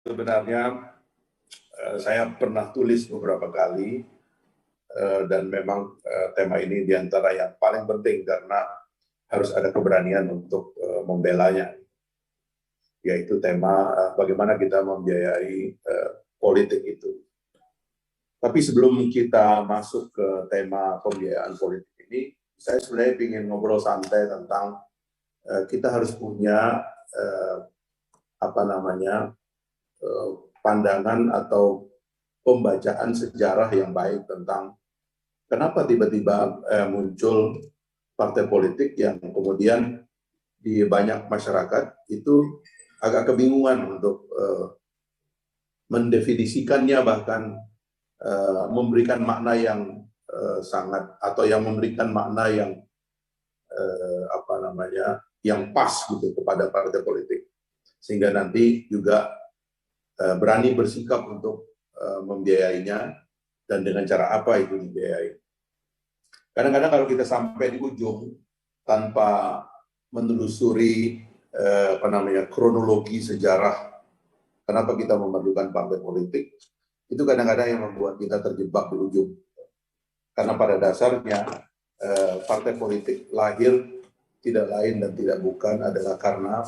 Sebenarnya saya pernah tulis beberapa kali dan memang tema ini diantara yang paling penting karena harus ada keberanian untuk membelanya, yaitu tema bagaimana kita membiayai politik itu. Tapi sebelum kita masuk ke tema pembiayaan politik ini, saya sebenarnya ingin ngobrol santai tentang kita harus punya pandangan atau pembacaan sejarah yang baik tentang kenapa tiba-tiba muncul partai politik yang kemudian di banyak masyarakat itu agak kebingungan untuk mendefinisikannya, bahkan memberikan makna yang sangat atau yang memberikan makna yang yang pas gitu kepada partai politik, sehingga nanti juga berani bersikap untuk membiayainya dan dengan cara apa itu dibiayai. Kadang-kadang kalau kita sampai di ujung tanpa menelusuri kronologi sejarah kenapa kita memerlukan partai politik, itu kadang-kadang yang membuat kita terjebak di ujung. Karena pada dasarnya partai politik lahir tidak lain dan tidak bukan adalah karena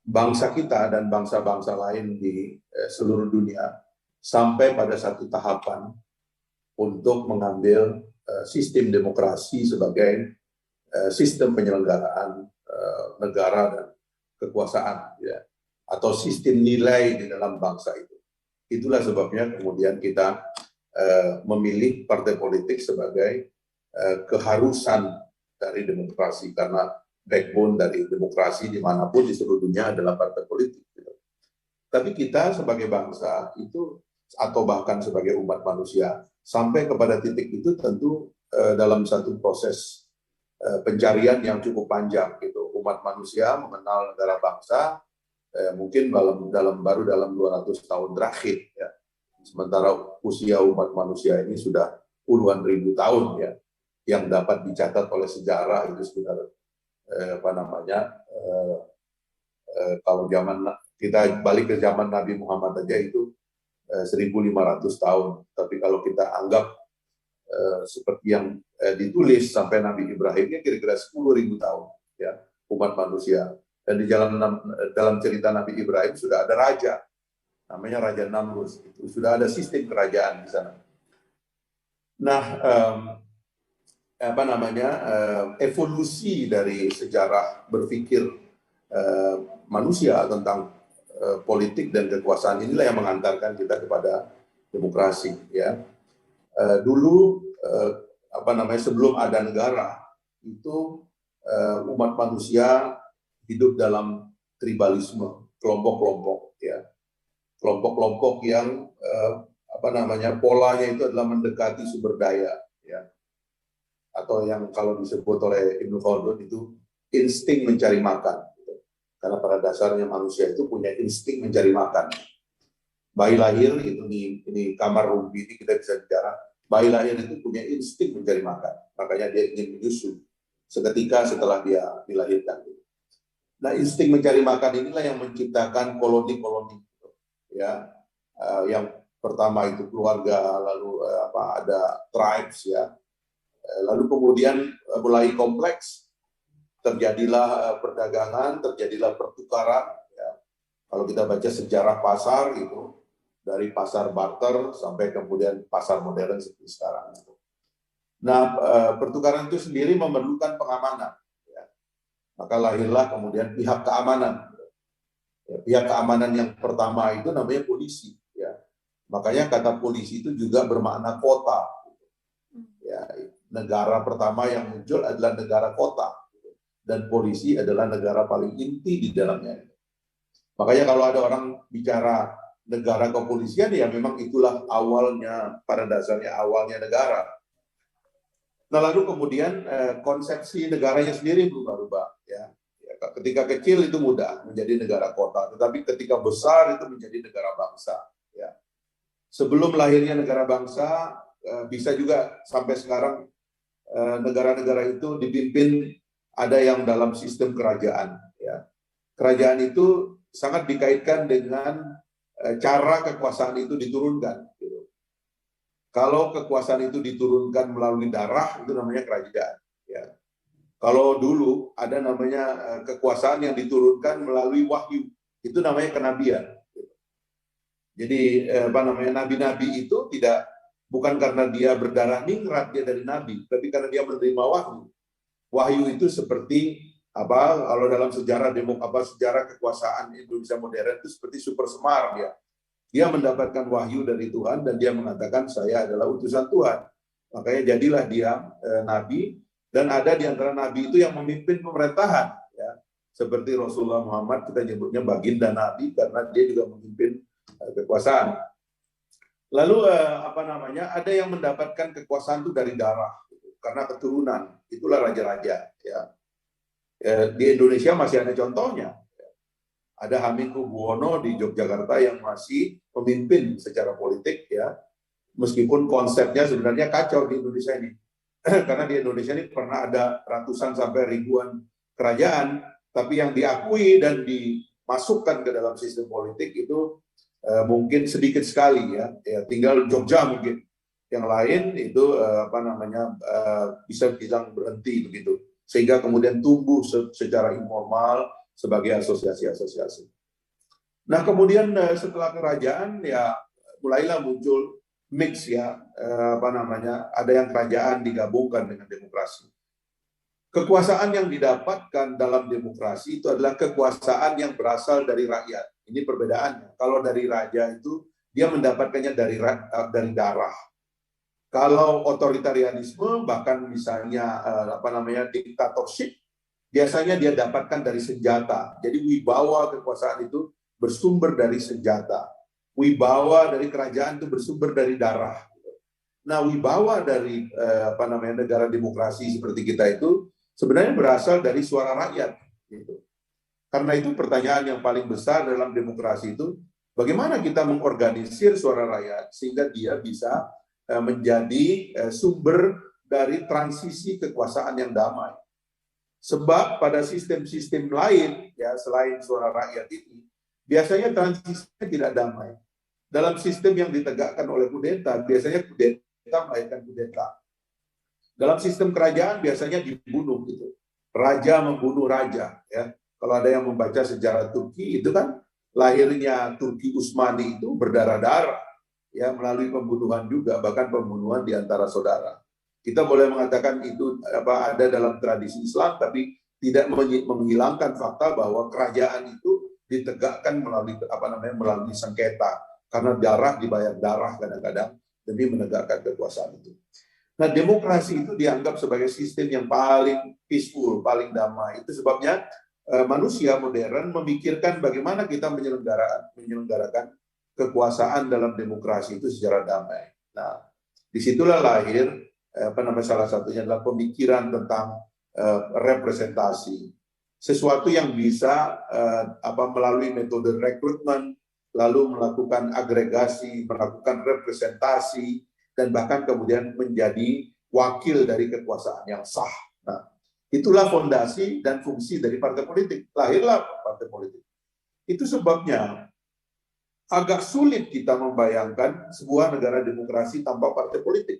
bangsa kita dan bangsa-bangsa lain di seluruh dunia sampai pada satu tahapan untuk mengambil sistem demokrasi sebagai sistem penyelenggaraan negara dan kekuasaan, ya, atau sistem nilai di dalam bangsa itu. Itulah sebabnya kemudian kita memilih partai politik sebagai keharusan dari demokrasi, karena backbone dari demokrasi dimanapun di seluruh dunia adalah partai politik. Gitu. Tapi kita sebagai bangsa itu, atau bahkan sebagai umat manusia, sampai kepada titik itu tentu dalam satu proses pencarian yang cukup panjang. Gitu. Umat manusia mengenal negara bangsa mungkin baru dalam 200 tahun terakhir. Ya. Sementara usia umat manusia ini sudah puluhan ribu tahun, ya, yang dapat dicatat oleh sejarah itu sekitar kalau zaman kita balik ke zaman Nabi Muhammad aja itu 1.500 tahun. Tapi kalau kita anggap seperti yang ditulis sampai Nabi Ibrahim, ya kira-kira 10.000 tahun, ya, umat manusia. Dan di dalam cerita Nabi Ibrahim sudah ada raja, namanya Raja Namrus. Itu sudah ada sistem kerajaan di sana. Nah, evolusi dari sejarah berpikir manusia tentang politik dan kekuasaan inilah yang mengantarkan kita kepada demokrasi, ya. Dulu sebelum ada negara itu umat manusia hidup dalam tribalisme, kelompok-kelompok, ya, kelompok-kelompok yang polanya itu adalah mendekati sumber daya, ya, atau yang kalau disebut oleh Ibnu Khaldun itu insting mencari makan. Karena pada dasarnya manusia itu punya insting mencari makan. Bayi lahir itu di kamar rumpi ini kita bisa bicara, bayi lahir itu punya insting mencari makan, makanya dia ingin menyusu seketika setelah dia dilahirkan. Nah, insting mencari makan inilah yang menciptakan koloni-koloni, ya, yang pertama itu keluarga, lalu ada tribes, ya. Lalu kemudian mulai kompleks, terjadilah perdagangan, terjadilah pertukaran. Ya. Kalau kita baca sejarah pasar itu, dari pasar barter sampai kemudian pasar modern seperti sekarang. Nah, pertukaran itu sendiri memerlukan pengamanan. Ya. Maka lahirlah kemudian pihak keamanan. Ya, pihak keamanan yang pertama itu namanya polisi. Ya. Makanya kata polisi itu juga bermakna kota. Ya, negara pertama yang muncul adalah negara kota, dan polisi adalah negara paling inti di dalamnya. Makanya kalau ada orang bicara negara kepolisian, ya memang itulah awalnya, pada dasarnya awalnya negara. Nah, lalu kemudian konsepsi negaranya sendiri berubah-ubah. Ya. Ketika kecil itu mudah menjadi negara kota, tetapi ketika besar itu menjadi negara bangsa. Ya. Sebelum lahirnya negara bangsa, bisa juga sampai sekarang negara-negara itu dipimpin ada yang dalam sistem kerajaan, ya. Kerajaan itu sangat dikaitkan dengan cara kekuasaan itu diturunkan. Gitu. Kalau kekuasaan itu diturunkan melalui darah, itu namanya kerajaan. Ya. Kalau dulu ada namanya kekuasaan yang diturunkan melalui wahyu, itu namanya kenabian. Jadi apa namanya, nabi-nabi itu bukan karena dia berdarah ningrat dia dari nabi, tapi karena dia menerima wahyu. Wahyu itu seperti apa? Kalau dalam sejarah sejarah kekuasaan Indonesia modern itu seperti super semar dia. Dia mendapatkan wahyu dari Tuhan dan dia mengatakan saya adalah utusan Tuhan. Makanya jadilah dia nabi, dan ada di antara nabi itu yang memimpin pemerintahan. Ya. Seperti Rasulullah Muhammad kita nyebutnya baginda nabi karena dia juga memimpin kekuasaan. Lalu apa namanya? Ada yang mendapatkan kekuasaan itu dari darah karena keturunan. Itulah raja-raja. Ya. Di Indonesia masih ada contohnya. Ada Hamengkubuwono di Yogyakarta yang masih pemimpin secara politik, ya, meskipun konsepnya sebenarnya kacau di Indonesia ini. Karena di Indonesia ini pernah ada ratusan sampai ribuan kerajaan, tapi yang diakui dan dimasukkan ke dalam sistem politik itu mungkin sedikit sekali, ya, tinggal Jogja mungkin. Yang lain itu apa namanya bisa bilang berhenti begitu, sehingga kemudian tumbuh secara informal sebagai asosiasi-asosiasi. Nah, kemudian setelah kerajaan ya mulailah muncul mix, ya, apa namanya, ada yang kerajaan digabungkan dengan demokrasi. Kekuasaan yang didapatkan dalam demokrasi itu adalah kekuasaan yang berasal dari rakyat. Ini perbedaannya. Kalau dari raja itu dia mendapatkannya dari darah. Kalau otoritarianisme, bahkan misalnya apa namanya diktatorship, biasanya dia dapatkan dari senjata. Jadi wibawa kekuasaan itu bersumber dari senjata. Wibawa dari kerajaan itu bersumber dari darah. Nah, wibawa dari apa namanya negara demokrasi seperti kita itu sebenarnya berasal dari suara rakyat. Gitu. Karena itu pertanyaan yang paling besar dalam demokrasi itu, bagaimana kita mengorganisir suara rakyat sehingga dia bisa menjadi sumber dari transisi kekuasaan yang damai. Sebab pada sistem-sistem lain, ya selain suara rakyat ini, biasanya transisinya tidak damai. Dalam sistem yang ditegakkan oleh kudeta, biasanya kudeta melahirkan kudeta. Dalam sistem kerajaan biasanya dibunuh gitu. Raja membunuh raja, ya. Kalau ada yang membaca sejarah Turki itu kan lahirnya Turki Utsmani itu berdarah-darah, ya, melalui pembunuhan juga, bahkan pembunuhan di antara saudara. Kita boleh mengatakan itu ada dalam tradisi Islam, tapi tidak menghilangkan fakta bahwa kerajaan itu ditegakkan melalui sengketa, karena darah dibayar darah kadang-kadang demi menegakkan kekuasaan itu. Nah, demokrasi itu dianggap sebagai sistem yang paling peaceful, paling damai. Itu sebabnya manusia modern memikirkan bagaimana kita menyelenggarakan kekuasaan dalam demokrasi itu secara damai. Nah, disitulah lahir salah satunya adalah pemikiran tentang representasi, sesuatu yang bisa melalui metode rekrutmen, lalu melakukan agregasi, melakukan representasi, dan bahkan kemudian menjadi wakil dari kekuasaan yang sah. Nah, itulah fondasi dan fungsi dari partai politik. Lahirlah partai politik. Itu sebabnya agak sulit kita membayangkan sebuah negara demokrasi tanpa partai politik.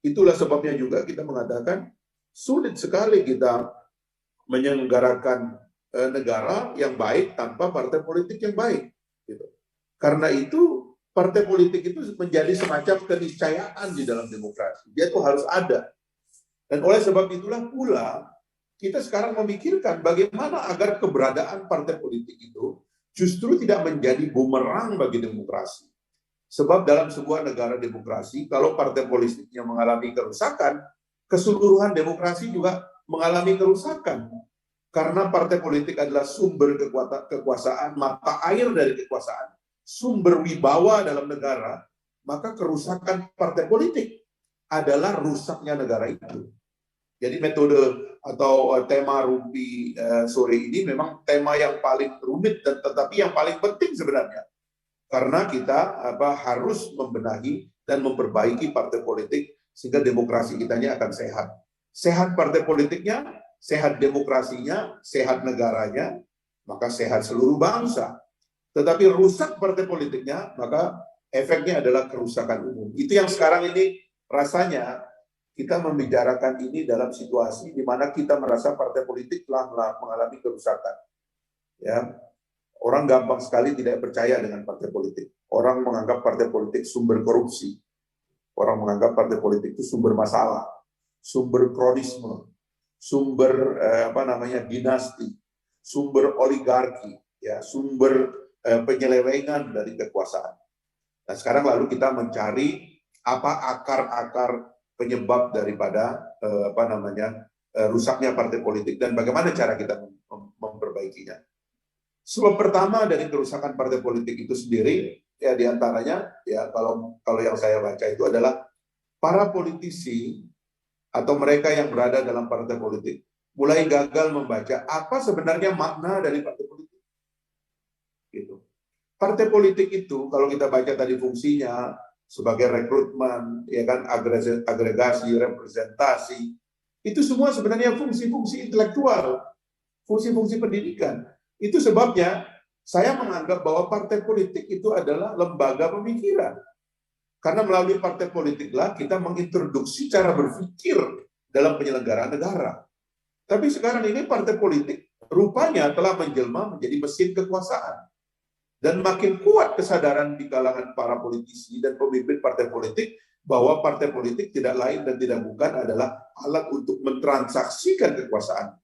Itulah sebabnya juga kita mengatakan sulit sekali kita menyelenggarakan negara yang baik tanpa partai politik yang baik. Gitu. Karena itu partai politik itu menjadi semacam keniscayaan di dalam demokrasi. Dia tuh harus ada. Dan oleh sebab itulah pula kita sekarang memikirkan bagaimana agar keberadaan partai politik itu justru tidak menjadi bumerang bagi demokrasi. Sebab dalam sebuah negara demokrasi, kalau partai politiknya mengalami kerusakan, keseluruhan demokrasi juga mengalami kerusakan. Karena partai politik adalah sumber kekuasaan, mata air dari kekuasaan, sumber wibawa dalam negara, maka kerusakan partai politik adalah rusaknya negara itu. Jadi metode atau tema Rumpi sore ini memang tema yang paling rumit dan tetapi yang paling penting sebenarnya. Karena kita harus membenahi dan memperbaiki partai politik sehingga demokrasi kitanya akan sehat. Sehat partai politiknya, sehat demokrasinya, sehat negaranya, maka sehat seluruh bangsa. Tetapi rusak partai politiknya, maka efeknya adalah kerusakan umum. Itu yang sekarang ini rasanya kita membicarakan ini dalam situasi di mana kita merasa partai politik telah mengalami kerusakan. Ya, orang gampang sekali tidak percaya dengan partai politik. Orang menganggap partai politik sumber korupsi. Orang menganggap partai politik itu sumber masalah, sumber kronisme, sumber dinasti, sumber oligarki, ya, sumber penyelewengan dari kekuasaan. Nah, sekarang lalu kita mencari apa akar-akar penyebab daripada rusaknya partai politik dan bagaimana cara kita memperbaikinya. Sebab pertama dari kerusakan partai politik itu sendiri, ya diantaranya, ya kalau yang saya baca itu adalah para politisi atau mereka yang berada dalam partai politik mulai gagal membaca apa sebenarnya makna dari partai politik. Gitu. Partai politik itu kalau kita baca tadi fungsinya sebagai rekrutmen, ya kan, agregasi, representasi, itu semua sebenarnya fungsi-fungsi intelektual, fungsi-fungsi pendidikan. Itu sebabnya saya menganggap bahwa partai politik itu adalah lembaga pemikiran. Karena melalui partai politiklah kita mengintroduksi cara berpikir dalam penyelenggaraan negara. Tapi sekarang ini partai politik rupanya telah menjelma menjadi mesin kekuasaan. Dan makin kuat kesadaran di kalangan para politisi dan pemimpin partai politik bahwa partai politik tidak lain dan tidak bukan adalah alat untuk mentransaksikan kekuasaan.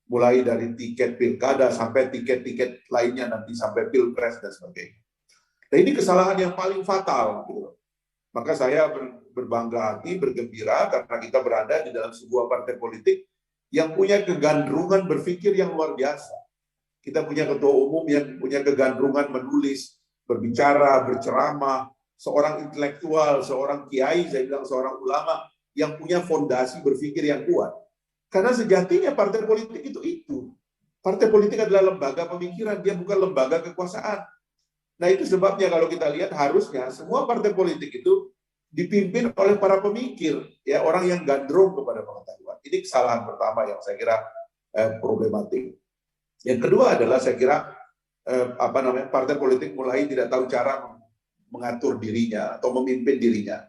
Mulai dari tiket pilkada sampai tiket-tiket lainnya nanti sampai pilpres dan sebagainya. Nah, ini kesalahan yang paling fatal. Gitu. Maka saya berbangga hati, bergembira karena kita berada di dalam sebuah partai politik yang punya kegandrungan berpikir yang luar biasa. Kita punya ketua umum yang punya kegandrungan menulis, berbicara, berceramah, seorang intelektual, seorang kiai, saya bilang seorang ulama yang punya fondasi berpikir yang kuat. Karena sejatinya partai politik itu. Partai politik adalah lembaga pemikiran, dia bukan lembaga kekuasaan. Nah, itu sebabnya kalau kita lihat harusnya semua partai politik itu dipimpin oleh para pemikir, ya, orang yang gandrung kepada pengetahuan. Ini kesalahan pertama yang saya kira problematik. Yang kedua adalah saya kira partai politik mulai tidak tahu cara mengatur dirinya atau memimpin dirinya.